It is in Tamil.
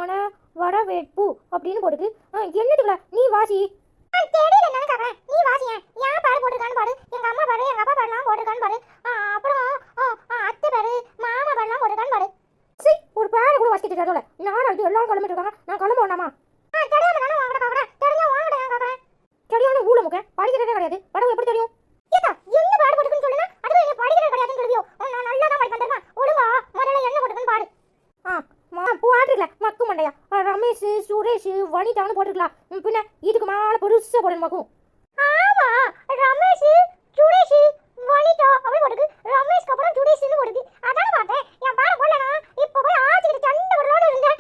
மன வரவேற்பு அப்படின்னு போடுது. என்னதுல நீ வாசி. தெரியல நினைக்கிறேன். நீ வாசிய யார் பாடு போட்டிருக்கான்னு பாடு. எங்க அம்மா பாடு, எங்க அப்பா பாடுலாம் போட்டிருக்கான்னு பாடு. அப்புறம் அத்தை பாடு, மாமா பாடுலாம் போட்டிருக்கான்னு பாடு. சரி, ஒரு பேரை கூட வாசிக்கிட்டு இருக்காதுல. நான் இது எல்லாரும் கிளம்பிட்டு இருக்காங்க, நான் கிளம்ப வேண்டாமா? தெரியாம நானும் வாங்கட பாக்குறேன். தெரிஞ்சா வாங்கட நான் பாக்குறேன். சரியான ஊழ முக்க படிக்கிறதே கிடையாது. படம் எப்படி தெரியும்? ஏதா என்ன பாடு போட்டுக்குன்னு சொல்லுனா அதுவும் என்ன படிக்கிறது கிடையாதுன்னு சொல்லுவியோ. நான் நல்லா தான் படிப்பேன் தெரியுமா. ஒழுங்கா முதல்ல என்ன போட்டுக்குன்னு பாடு. பாட்டுல மக்கு மண்டையா ரமேஷ், சுரேஷ், வனிதான்னு போட்டுருக்கலாம். பின்ன இதுக்கு மேல பெருசா போடணுமாக்கும். ஆமா, ரமேஷ், சுரேஷ், வனிதா அப்படி போட்டுக்கு. ரமேஷ்க்கு அப்புறம் சுரேஷ்னு போட்டுக்கு. அதான பார்த்தேன். என் பாட போடலனா இப்போ போய் ஆச்சிட்டு சண்டை போடலாம்னு இருந்தேன்.